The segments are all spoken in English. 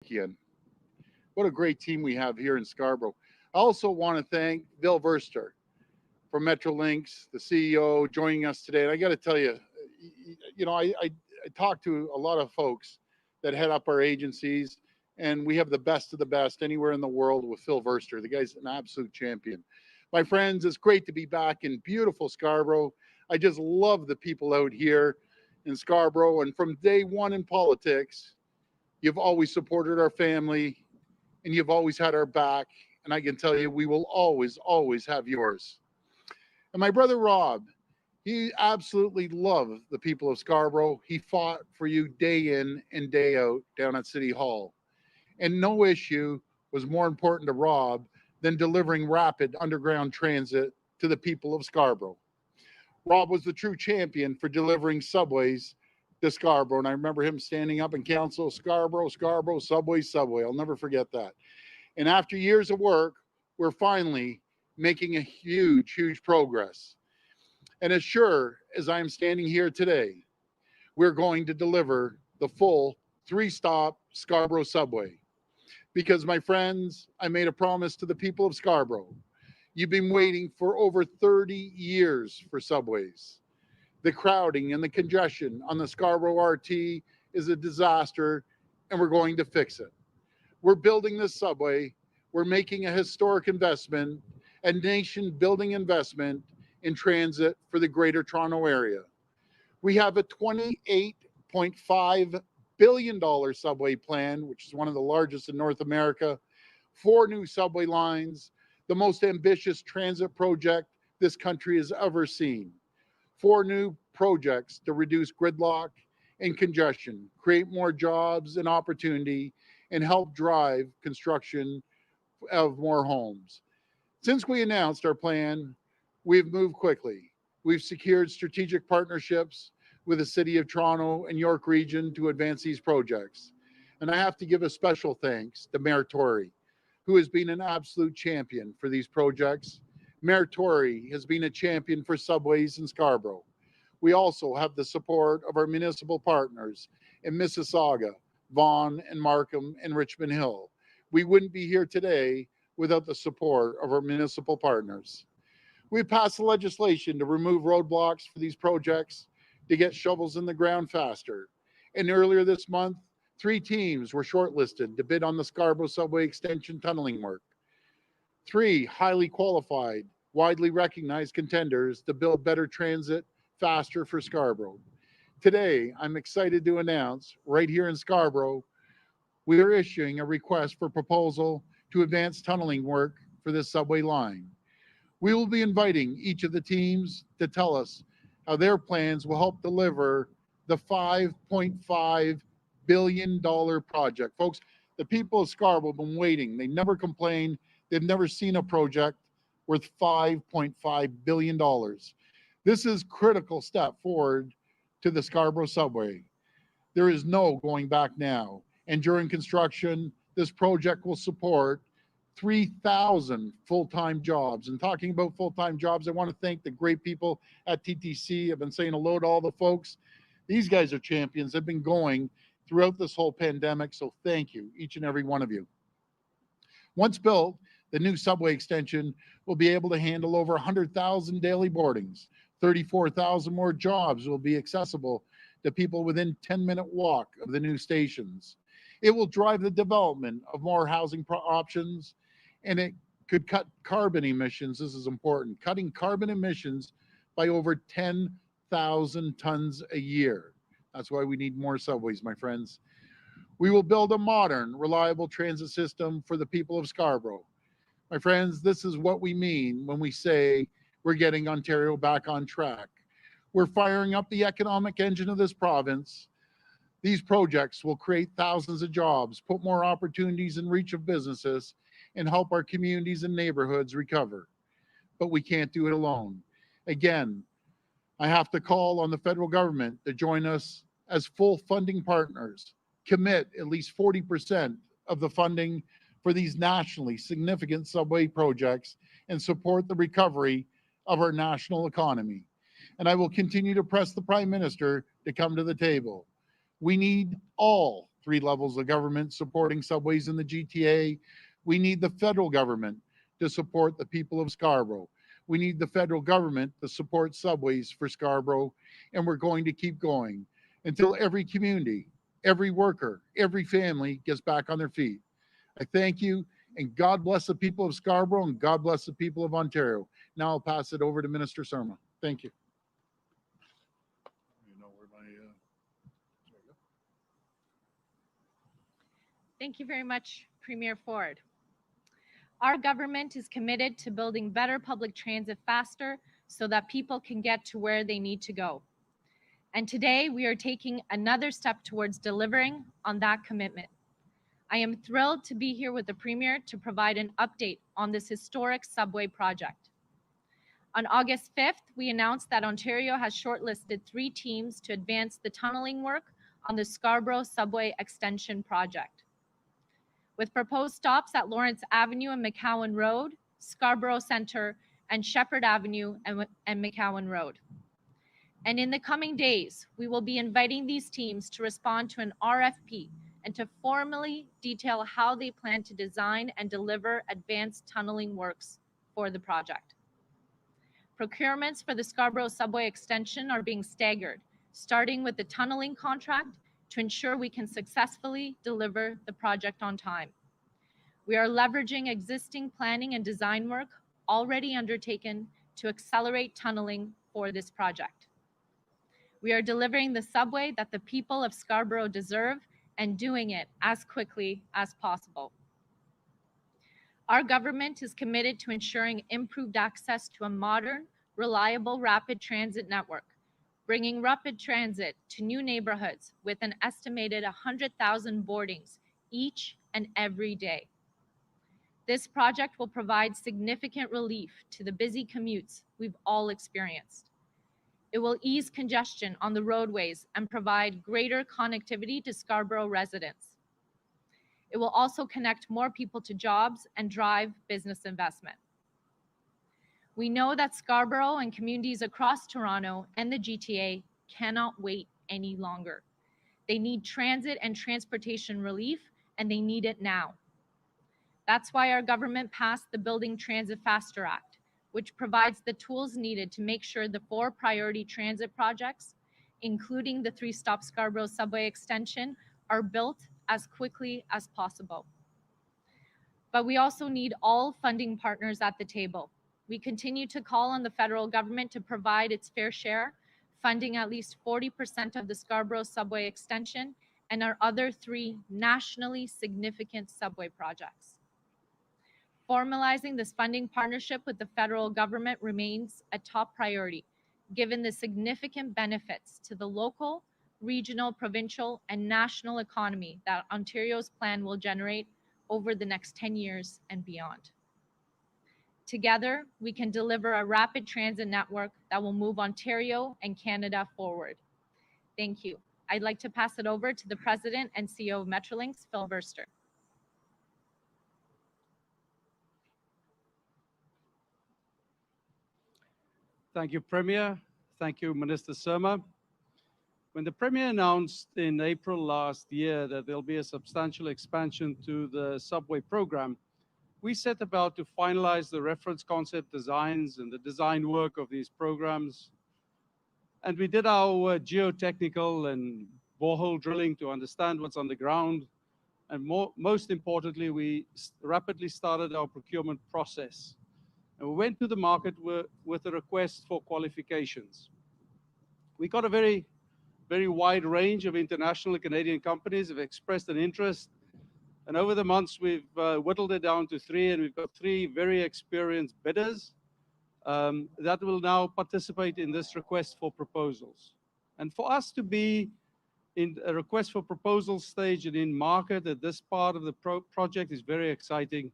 weekend. What a great team we have here in Scarborough. I also want to thank Bill Verster from Metrolinx, the CEO, joining us today. And I got to tell you, I talk to a lot of folks that head up our agencies, and we have the best of the best anywhere in the world with Phil Verster. The guy's an absolute champion. My friends, it's great to be back in beautiful Scarborough. I just love the people out here in Scarborough. And from day one in politics, you've always supported our family and you've always had our back. And I can tell you, we will always, always have yours. And my brother Rob, he absolutely loved the people of Scarborough. He fought for you day in and day out down at City Hall. And no issue was more important to Rob than delivering rapid underground transit to the people of Scarborough. Rob was the true champion for delivering subways to Scarborough. And I remember him standing up in council, Scarborough, Scarborough, subway, subway. I'll never forget that. And after years of work, we're finally making a huge, huge progress. And as sure as I'm standing here today, we're going to deliver the full 3-stop Scarborough subway. Because, my friends, I made a promise to the people of Scarborough. You've been waiting for over 30 years for subways. The crowding and the congestion on the Scarborough RT is a disaster, and we're going to fix it. We're building this subway. We're making a historic investment, a nation-building investment in transit for the Greater Toronto Area. We have a $28.5 billion subway plan, which is one of the largest in North America, 4 new subway lines, the most ambitious transit project this country has ever seen. 4 new projects to reduce gridlock and congestion, create more jobs and opportunity, and help drive construction of more homes. Since we announced our plan, we've moved quickly. We've secured strategic partnerships with the City of Toronto and York Region to advance these projects. And I have to give a special thanks to Mayor Tory, who has been an absolute champion for these projects. Mayor Tory has been a champion for subways in Scarborough. We also have the support of our municipal partners in Mississauga, Vaughan and Markham and Richmond Hill. We wouldn't be here today without the support of our municipal partners. We passed legislation to remove roadblocks for these projects to get shovels in the ground faster. And earlier this month, 3 teams were shortlisted to bid on the Scarborough Subway Extension tunneling work. 3 highly qualified, widely recognized contenders to build better transit faster for Scarborough. Today, I'm excited to announce right here in Scarborough, we are issuing a request for proposal to advance tunneling work for this subway line. We will be inviting each of the teams to tell us how their plans will help deliver the $5.5 billion project. Folks, the people of Scarborough have been waiting. They never complained. They've never seen a project worth $5.5 billion. This is a critical step forward to the Scarborough subway. There is no going back now. And during construction, this project will support 3,000 full-time jobs. And talking about full-time jobs, I want to thank the great people at TTC. I've been saying hello to all the folks. These guys are champions. They've been going throughout this whole pandemic, so thank you, each and every one of you. Once built, the new subway extension will be able to handle over 100,000 daily boardings. 34,000 more jobs will be accessible to people within 10-minute walk of the new stations. It will drive the development of more housing options, and it could cut carbon emissions. This is important, cutting carbon emissions by over 10,000 tons a year. That's why we need more subways, my friends. We will build a modern, reliable transit system for the people of Scarborough. My friends, this is what we mean when we say we're getting Ontario back on track. We're firing up the economic engine of this province. These projects will create thousands of jobs, put more opportunities in reach of businesses, and help our communities and neighborhoods recover. But we can't do it alone. Again, I have to call on the federal government to join us as full funding partners, commit at least 40% of the funding for these nationally significant subway projects, and support the recovery of our national economy. And I will continue to press the Prime Minister to come to the table. We need all three levels of government supporting subways in the GTA. We need the federal government to support the people of Scarborough. We need the federal government to support subways for Scarborough, and we're going to keep going until every community, every worker, every family gets back on their feet. I thank you, and God bless the people of Scarborough, and God bless the people of Ontario. Now I'll pass it over to Minister Surma. Thank you. Thank you very much, Premier Ford. Our government is committed to building better public transit faster so that people can get to where they need to go. And today we are taking another step towards delivering on that commitment. I am thrilled to be here with the Premier to provide an update on this historic subway project. On August 5th, we announced that Ontario has shortlisted 3 teams to advance the tunneling work on the Scarborough Subway Extension project, with proposed stops at Lawrence Avenue and McCowan Road, Scarborough Centre, and Shepherd Avenue and McCowan Road. And in the coming days, we will be inviting these teams to respond to an RFP and to formally detail how they plan to design and deliver advanced tunneling works for the project. Procurements for the Scarborough Subway Extension are being staggered, starting with the tunneling contract to ensure we can successfully deliver the project on time. We are leveraging existing planning and design work already undertaken to accelerate tunneling for this project. We are delivering the subway that the people of Scarborough deserve and doing it as quickly as possible. Our government is committed to ensuring improved access to a modern, reliable rapid transit network, bringing rapid transit to new neighborhoods with an estimated 100,000 boardings each and every day. This project will provide significant relief to the busy commutes we've all experienced. It will ease congestion on the roadways and provide greater connectivity to Scarborough residents. It will also connect more people to jobs and drive business investment. We know that Scarborough and communities across Toronto and the GTA cannot wait any longer. They need transit and transportation relief, and they need it now. That's why our government passed the Building Transit Faster Act, which provides the tools needed to make sure the 4 priority transit projects, including the 3-stop Scarborough Subway Extension, are built as quickly as possible. But we also need all funding partners at the table. We continue to call on the federal government to provide its fair share, funding at least 40% of the Scarborough Subway Extension and our other 3 nationally significant subway projects. Formalizing this funding partnership with the federal government remains a top priority, given the significant benefits to the local, regional, provincial, and national economy that Ontario's plan will generate over the next 10 years and beyond. Together, we can deliver a rapid transit network that will move Ontario and Canada forward. Thank you. I'd like to pass it over to the President and CEO of Metrolinx, Phil Verster. Thank you, Premier. Thank you, Minister Surma. When the Premier announced in April last year that there'll be a substantial expansion to the subway program, we set about to finalize the reference concept designs and the design work of these programs. And we did our geotechnical and borehole drilling to understand what's on the ground. And most importantly, we rapidly started our procurement process. And we went to the market with a request for qualifications. We got a very wide range of international Canadian companies have expressed an interest. And over the months, we've whittled it down to 3, and we've got 3 very experienced bidders that will now participate in this request for proposals. And for us to be in a request for proposal stage and in market at this part of the project is very exciting,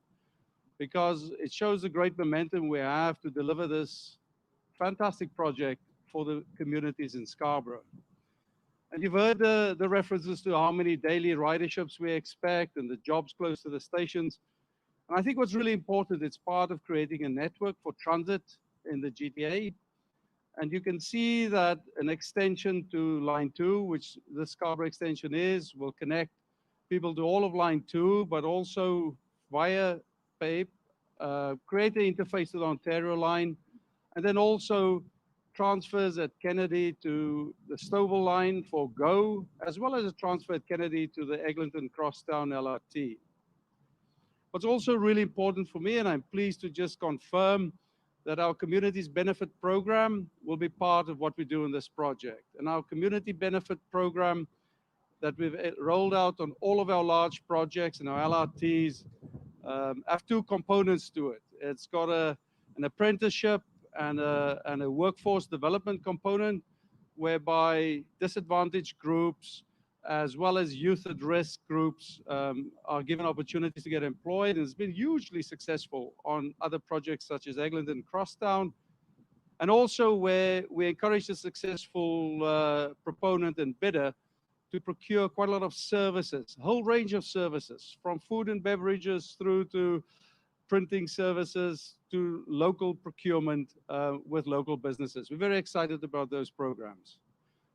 because it shows the great momentum we have to deliver this fantastic project for the communities in Scarborough. And you've heard the references to how many daily riderships we expect and the jobs close to the stations. And I think what's really important, it's part of creating a network for transit in the GTA. And you can see that an extension to Line 2, which the Scarborough extension is, will connect people to all of line 2, but also via PAPE, create the interface to the Ontario line, and then also transfers at Kennedy to the Stouffville line for GO, as well as a transfer at Kennedy to the Eglinton Crosstown LRT. What's also really important for me, and I'm pleased to just confirm that our Communities Benefit Program will be part of what we do in this project. And our Community Benefit Program that we've rolled out on all of our large projects and our LRTs have 2 components to it. It's got an apprenticeship and a workforce development component, whereby disadvantaged groups as well as youth at risk groups are given opportunities to get employed. And it's been hugely successful on other projects such as Eglinton Crosstown, and also where we encourage the successful proponent and bidder to procure quite a lot of services, a whole range of services, from food and beverages through to printing services to local procurement with local businesses. We're very excited about those programs.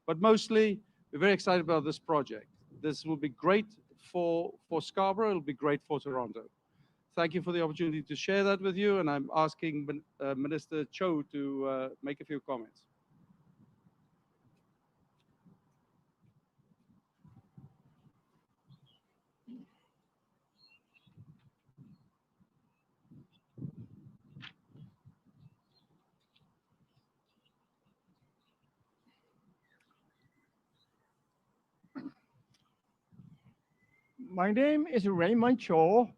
But mostly, we're very excited about this project. This will be great for Scarborough. It'll be great for Toronto. Thank you for the opportunity to share that with you, and I'm asking Minister Cho to make a few comments. My name is Raymond Cho.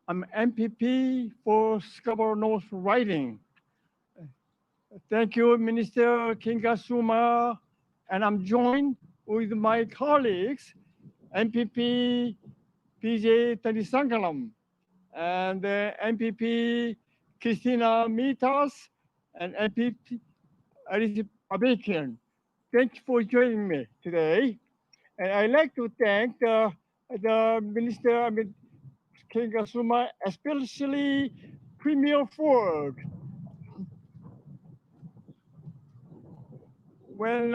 I'm MPP for Scarborough North Riding. Thank you, Minister Kinga Surma. And I'm joined with my colleagues, MPP PJ Tanisangalam and MPP Christina Mitas and MPP Alice Abakian. Thank you for joining me today. And I'd like to thank the Minister, Kinga Surma, especially Premier Ford. When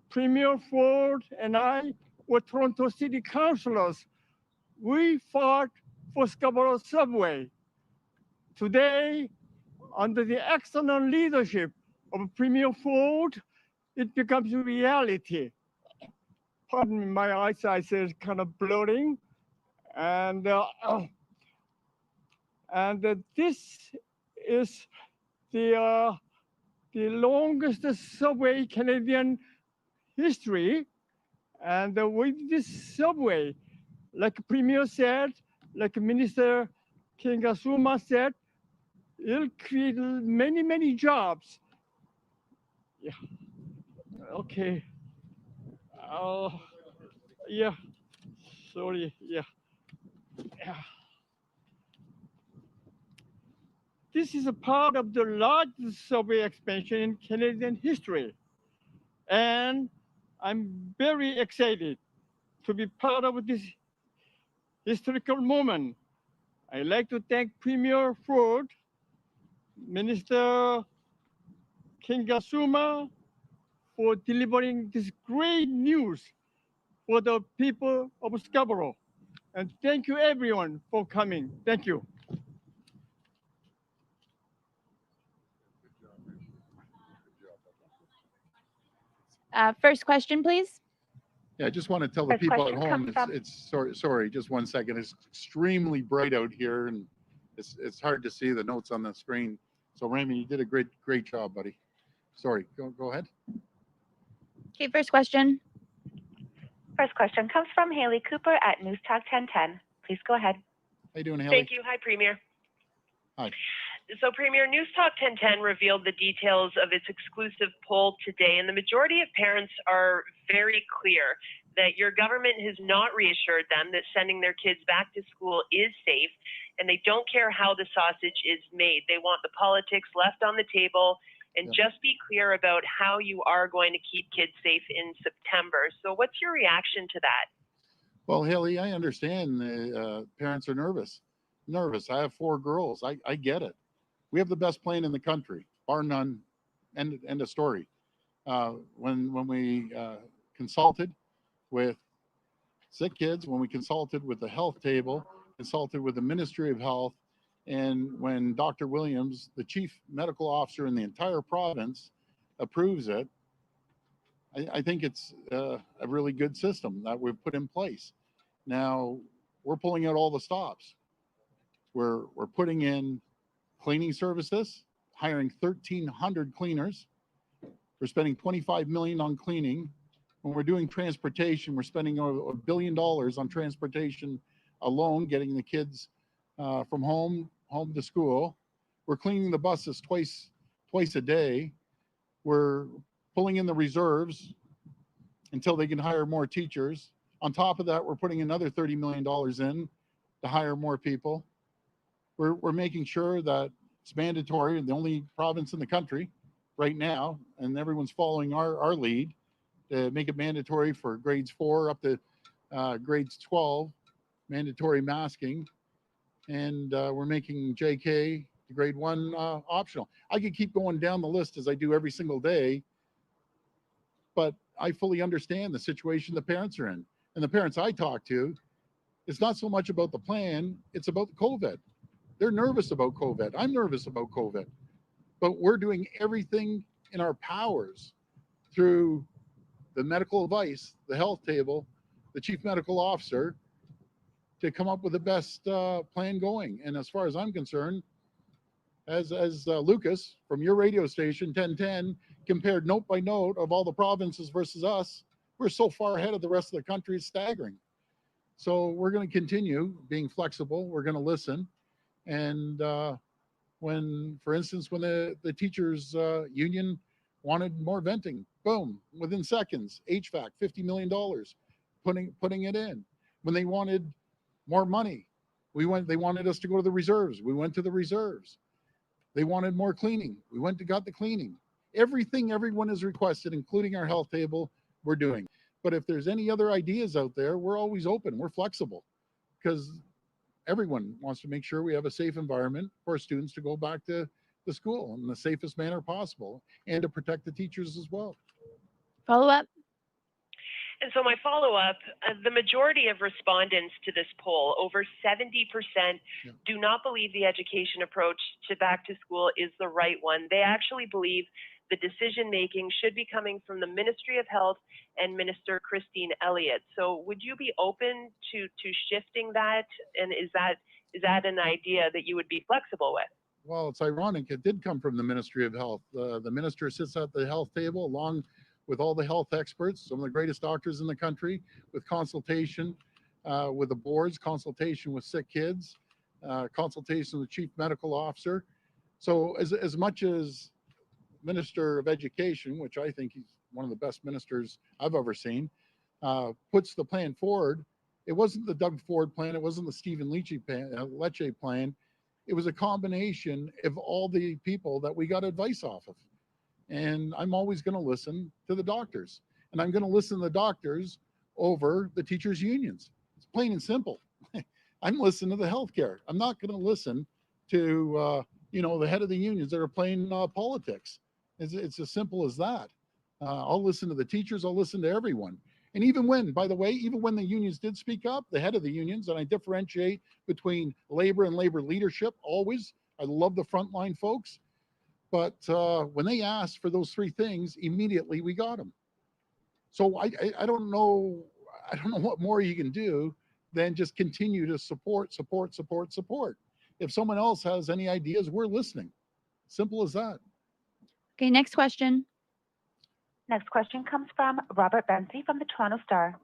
Premier Ford and I were Toronto City Councillors, we fought for Scarborough Subway. Today, under the excellent leadership of Premier Ford, it becomes a reality. Pardon me, my eyesight is kind of blurring. And this is the longest subway Canadian history. And with this subway, like Premier said, like Minister Kinga Surma said, it'll create many, many jobs. Yeah. Okay. Yeah. Sorry. Yeah. This is a part of the largest subway expansion in Canadian history. And I'm very excited to be part of this historical moment. I'd like to thank Premier Ford, Minister Kinga Surma for delivering this great news for the people of Scarborough. And thank you everyone for coming. Thank you. First question, please. Yeah, I just want to tell the First people at question home, sorry, just one second. It's extremely bright out here, and it's hard to see the notes on the screen. So Raymond, you did a great job, buddy. Sorry, go ahead. Okay, first question. First question comes from Haley Cooper at News Talk 1010. Please go ahead. How you doing, Haley? Thank you. Hi, Premier. Hi. So, Premier, News Talk 1010 revealed the details of its exclusive poll today, and the majority of parents are very clear that your government has not reassured them that sending their kids back to school is safe, and they don't care how the sausage is made. They want the politics left on the table, and just be clear about how you are going to keep kids safe in September. So what's your reaction to that? Well, Haley, I understand parents are nervous. I have 4 girls. I get it. We have the best plane in the country, bar none, end of story. When we consulted with sick kids, when we consulted with the health table, consulted with the Ministry of Health, and when Dr. Williams, the chief medical officer in the entire province, approves it, I think it's a really good system that we've put in place. Now, we're pulling out all the stops. We're putting in cleaning services, hiring 1,300 cleaners. We're spending $25 million on cleaning. When we're doing transportation, we're spending over $1 billion on transportation alone, getting the kids from home to school. We're cleaning the buses twice a day. We're pulling in the reserves until they can hire more teachers. On top of that, we're putting another $30 million in to hire more people. We're making sure that it's mandatory, the only province in the country right now, and everyone's following our lead, to make it mandatory for grades 4 up to grades 12, mandatory masking. And we're making JK to grade 1 optional. I could keep going down the list as I do every single day, but I fully understand the situation the parents are in. And the parents I talk to, it's not so much about the plan, it's about the COVID. They're nervous about COVID. I'm nervous about COVID. But we're doing everything in our powers through the medical advice, the health table, the chief medical officer, to come up with the best plan going. And as far as I'm concerned, as Lucas from your radio station, 1010, compared note by note of all the provinces versus us, we're so far ahead of the rest of the country, it's staggering. So we're going to continue being flexible. We're going to listen. And when, for instance, when the teachers union wanted more venting, boom, within seconds, HVAC, $50 million, putting it in. When they wanted more money, they wanted us to go to the reserves. We went to the reserves. They wanted more cleaning. We went and got the cleaning. Everything everyone has requested, including our health table, we're doing. But if there's any other ideas out there, we're always open. We're flexible, because everyone wants to make sure we have a safe environment for our students to go back to the school in the safest manner possible, and to protect the teachers as well. Follow up. And so my follow-up, the majority of respondents to this poll, over 70%, do not believe the education approach to back to school is the right one. They actually believe the decision-making should be coming from the Ministry of Health and Minister Christine Elliott. So would you be open to shifting that? And is that an idea that you would be flexible with? Well, it's ironic. It did come from the Ministry of Health. The minister sits at the health table along with all the health experts, some of the greatest doctors in the country, with consultation with the boards, consultation with sick kids, consultation with the chief medical officer. So as much as Minister of Education, which I think he's one of the best ministers I've ever seen, puts the plan forward, it wasn't the Doug Ford plan, it wasn't the Stephen Lecce plan. It was a combination of all the people that we got advice off of. And I'm always going to listen to the doctors, and I'm going to listen to the doctors over the teachers' unions. It's plain and simple. I'm listening to the healthcare. I'm not going to listen to the head of the unions that are playing politics. It's as simple as that. I'll listen to the teachers. I'll listen to everyone. And even when the unions did speak up, the head of the unions, and I differentiate between labor and labor leadership always. I love the frontline folks. But when they asked for those 3 things, immediately we got them. So I don't know what more you can do than just continue to support. If someone else has any ideas, we're listening. Simple as that. Okay, next question. Next question comes from Robert Benzie from the Toronto Star.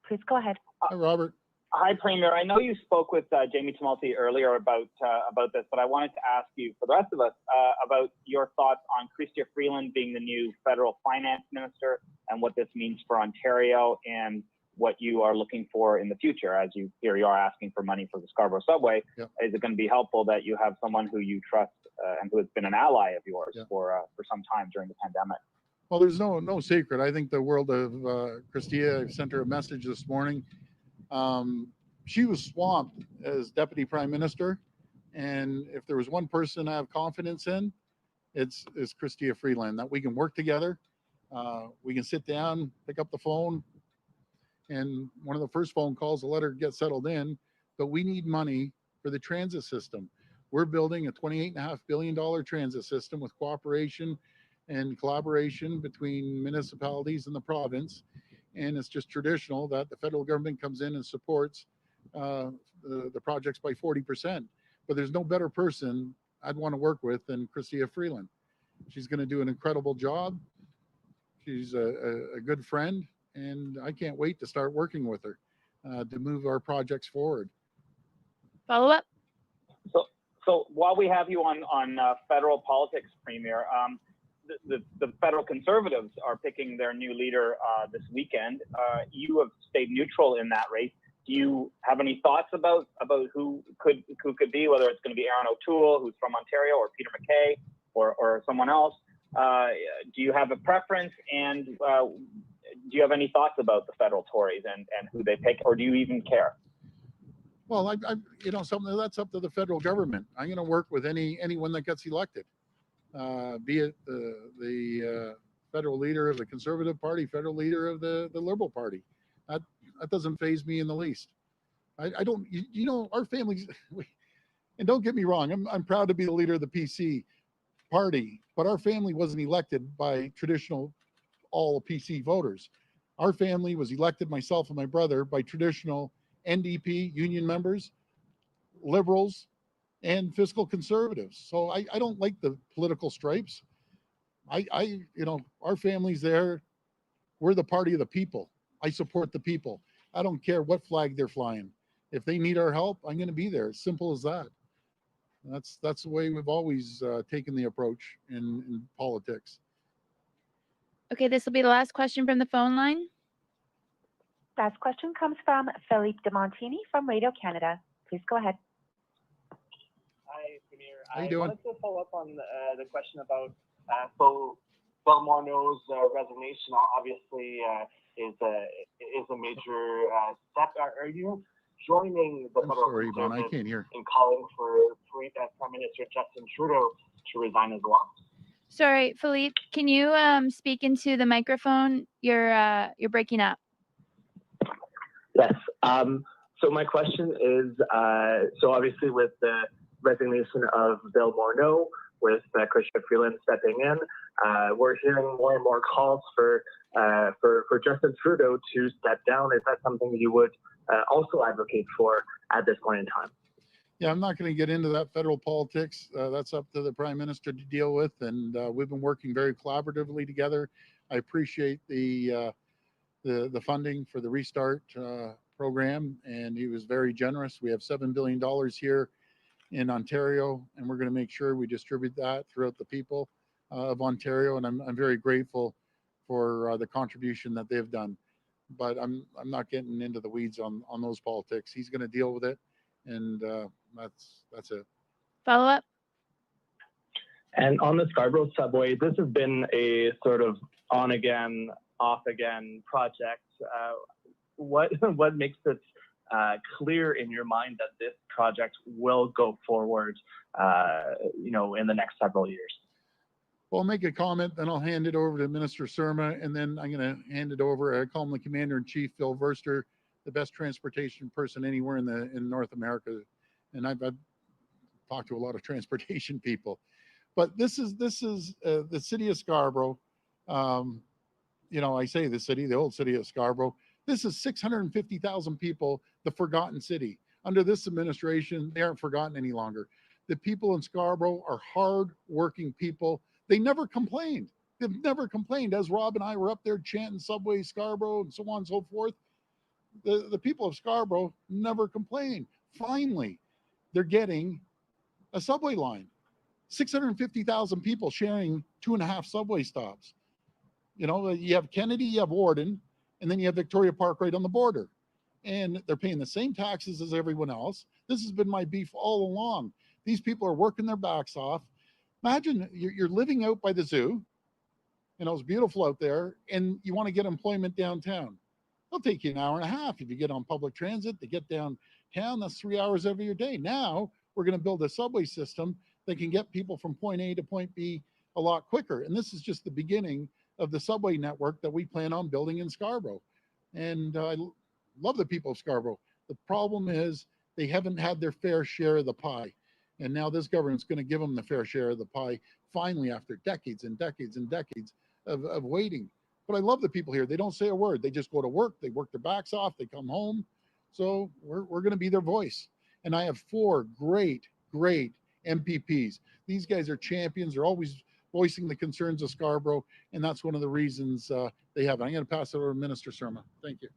Please go ahead. Hi, Robert. Hi, Premier. I know you spoke with Jamie Tumulty earlier about this, but I wanted to ask you, for the rest of us, about your thoughts on Chrystia Freeland being the new federal finance minister, and what this means for Ontario, and what you are looking for in the future. As you are asking for money for the Scarborough subway. Yep. Is it going to be helpful that you have someone who you trust and who has been an ally of yours for some time during the pandemic? Well, there's no secret. I think the world of Chrystia, I sent her a message this morning. She was swamped as Deputy Prime Minister, and if there was one person I have confidence in, it's Chrystia Freeland, that we can work together. We can sit down, pick up the phone, And one of the first phone calls, the letter get settled in, but we need money for the transit system. We're building a $28.5 billion transit system with cooperation and collaboration between municipalities and the province. And it's just traditional that the federal government comes in and supports the projects by 40%. But there's no better person I'd want to work with than Chrystia Freeland. She's going to do an incredible job. She's a good friend, and I can't wait to start working with her to move our projects forward. Follow up. So while we have you on federal politics, Premier, the federal Conservatives are picking their new leader this weekend. You have stayed neutral in that race. Do you have any thoughts about who could be, whether it's going to be Aaron O'Toole, who's from Ontario, or Peter MacKay, or someone else? Do you have a preference, and do you have any thoughts about the federal Tories and who they pick, or do you even care? Well, something that's up to the federal government. I'm going to work with anyone that gets elected, be it the federal leader of the Conservative Party, federal leader of the Liberal Party. That doesn't faze me in the least. I don't, our families, and don't get me wrong, I'm proud to be the leader of the PC party, but our family wasn't elected by traditional all PC voters. Our family was elected, myself and my brother, by traditional NDP union members, liberals, and fiscal conservatives. So I don't like the political stripes. Our family's there. We're the party of the people. I support the people. I don't care what flag they're flying. If they need our help, I'm going to be there. Simple as that. That's the way we've always taken the approach in politics. Okay, this will be the last question from the phone line. Last question comes from Philippe de Montini from Radio Canada. Please go ahead. Hi, Premier. How you doing? Wanted to follow up on the question about so Bill Morneau's resignation. Obviously, is a major step. Are you joining the federal sorry, Yvonne, I Conservatives can't hear. in calling for Prime Minister Justin Trudeau to resign as well? Sorry, Philippe, can you speak into the microphone? You're breaking up. Yes. So my question is, so obviously with the resignation of Bill Morneau, with Chrystia Freeland stepping in, we're hearing more and more calls for Justin Trudeau to step down. Is that something you would also advocate for at this point in time? Yeah, I'm not going to get into that federal politics. That's up to the Prime Minister to deal with, and we've been working very collaboratively together. I appreciate the funding for the Restart program, and he was very generous. We have $7 billion here in Ontario, and we're going to make sure we distribute that throughout the people of Ontario, and I'm very grateful for the contribution that they've done. But I'm not getting into the weeds on those politics. He's going to deal with it, and that's it. Follow up. And on the Scarborough subway, this has been a sort of on again, off again project. What makes it clear in your mind that this project will go forward, in the next several years? Well, I'll make a comment, then I'll hand it over to Minister Surma, and then I'm going to hand it over. I call him the Commander-in-Chief, Phil Verster, the best transportation person anywhere in North America, and I've talked to a lot of transportation people. But this is the city of Scarborough. I say the old city of Scarborough. This is 650,000 people, the forgotten city. Under this administration, they aren't forgotten any longer. The people in Scarborough are hard-working people. They never complained. They've never complained. As Rob and I were up there chanting Subway Scarborough and so on and so forth, the people of Scarborough never complained. Finally, they're getting a subway line. 650,000 people sharing 2.5 subway stops. You have Kennedy, you have Warden, and then you have Victoria Park right on the border. And they're paying the same taxes as everyone else. This has been my beef all along. These people are working their backs off. Imagine you're living out by the zoo, it's beautiful out there, and you want to get employment downtown. It'll take you an hour and a half if you get on public transit to get downtown. That's 3 hours every day. Now we're going to build a subway system that can get people from point A to point B a lot quicker. And this is just the beginning of the subway network that we plan on building in Scarborough. And love the people of Scarborough. The problem is they haven't had their fair share of the pie. And now this government's going to give them the fair share of the pie, finally, after decades and decades and decades of waiting. But I love the people here. They don't say a word. They just go to work. They work their backs off. They come home. So we're going to be their voice. And I have 4 great MPPs. These guys are champions. They're always voicing the concerns of Scarborough. And that's one of the reasons they have it. I'm going to pass it over to Minister Surma. Thank you.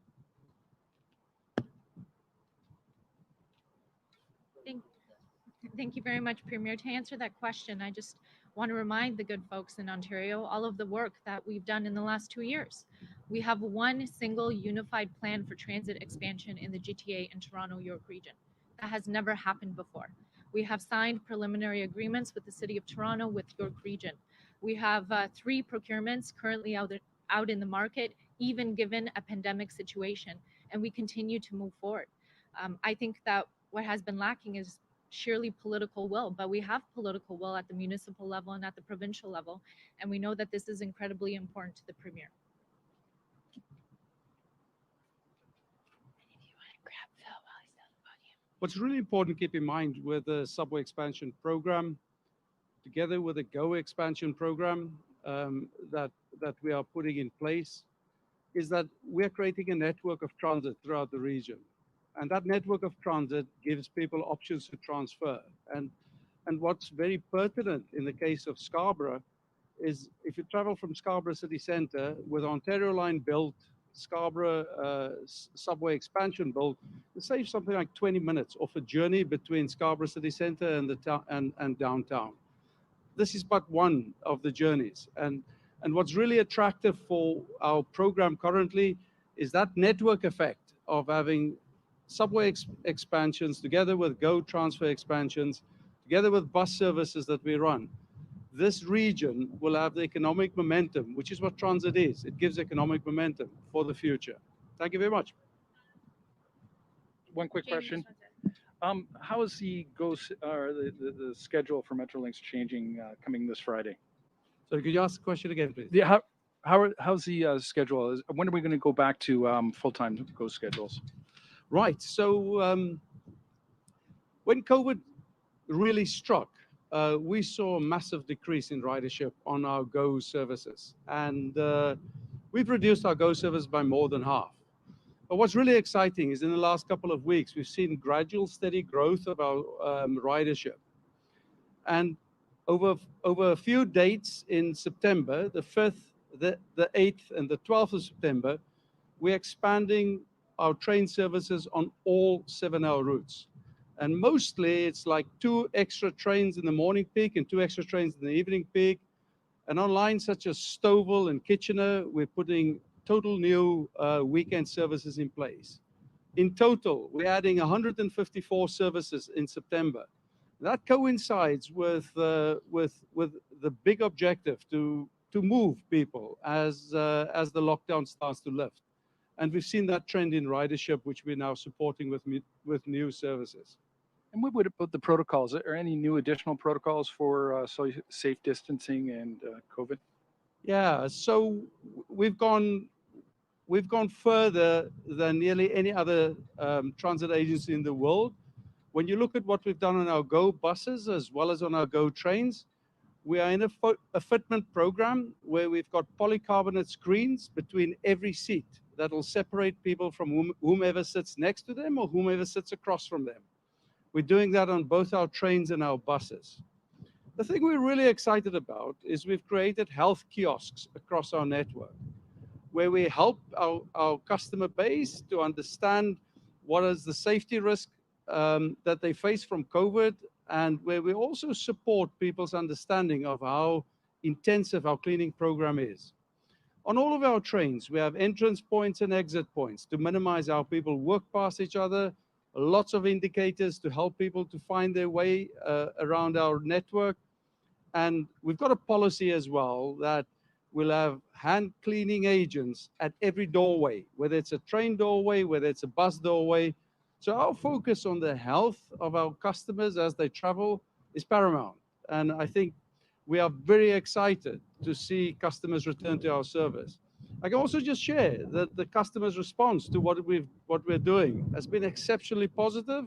Thank you very much, Premier. To answer that question, I just want to remind the good folks in Ontario all of the work that we've done in the last 2 years. We have one single unified plan for transit expansion in the GTA and Toronto York region. That has never happened before. We have signed preliminary agreements with the City of Toronto, with York region. We have 3 procurements currently out in the market, even given a pandemic situation, and we continue to move forward. I think that what has been lacking is sheerly political will, but we have political will at the municipal level and at the provincial level, and we know that this is incredibly important to the Premier. What's really important to keep in mind with the subway expansion program, together with the GO expansion program that we are putting in place, is that we're creating a network of transit throughout the region. And that network of transit gives people options to transfer. And what's very pertinent in the case of Scarborough is if you travel from Scarborough City Centre with Ontario Line built, Scarborough subway expansion built, it saves something like 20 minutes off a journey between Scarborough City Centre and the and downtown. This is but one of the journeys. And what's really attractive for our program currently is that network effect of having subway expansions together with GO transfer expansions, together with bus services that we run. This region will have the economic momentum, which is what transit is. It gives economic momentum for the future. Thank you very much. One quick question. How is the the schedule for Metrolinx changing coming this Friday? So could you ask the question again, please? Yeah, how's the schedule? When are we going to go back to full-time GO schedules? Right. So when COVID really struck, we saw a massive decrease in ridership on our GO services. And we've reduced our GO service by more than half. But what's really exciting is in the last couple of weeks, we've seen gradual, steady growth of our ridership. And over a few dates in September, the 5th, the 8th, and the 12th of September, we're expanding our train services on all 7-hour routes. And mostly it's like 2 extra trains in the morning peak and 2 extra trains in the evening peak. And on lines such as Stouffville and Kitchener, we're putting total new weekend services in place. In total, we're adding 154 services in September. That coincides with the big objective to move people as the lockdown starts to lift. And we've seen that trend in ridership, which we're now supporting with new services. And what about the protocols? Are there any new additional protocols for safe distancing and COVID? Yeah, so we've gone further than nearly any other transit agency in the world. When you look at what we've done on our GO buses as well as on our GO trains, we are in a fitment program where we've got polycarbonate screens between every seat that will separate people from whomever sits next to them or whomever sits across from them. We're doing that on both our trains and our buses. The thing we're really excited about is we've created health kiosks across our network, where we help our customer base to understand what is the safety risk that they face from COVID, and where we also support people's understanding of how intensive our cleaning program is. On all of our trains, we have entrance points and exit points to minimize how people walk past each other, lots of indicators to help people to find their way around our network. And we've got a policy as well that we'll have hand cleaning agents at every doorway, whether it's a train doorway, whether it's a bus doorway. So our focus on the health of our customers as they travel is paramount. And I think we are very excited to see customers return to our service. I can also just share that the customer's response to what we're doing has been exceptionally positive,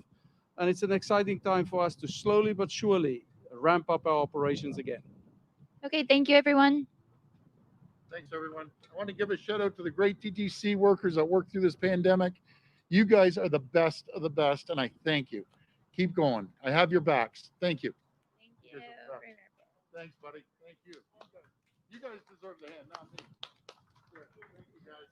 and it's an exciting time for us to slowly but surely ramp up our operations again. Okay, thank you, everyone. Thanks, everyone. I want to give a shout out to the great TTC workers that worked through this pandemic. You guys are the best of the best, and I thank you. Keep going. I have your backs. Thank you. Thank you. Thanks, buddy. Thank you. You guys deserve the hand, not me. Here, thank you, guys.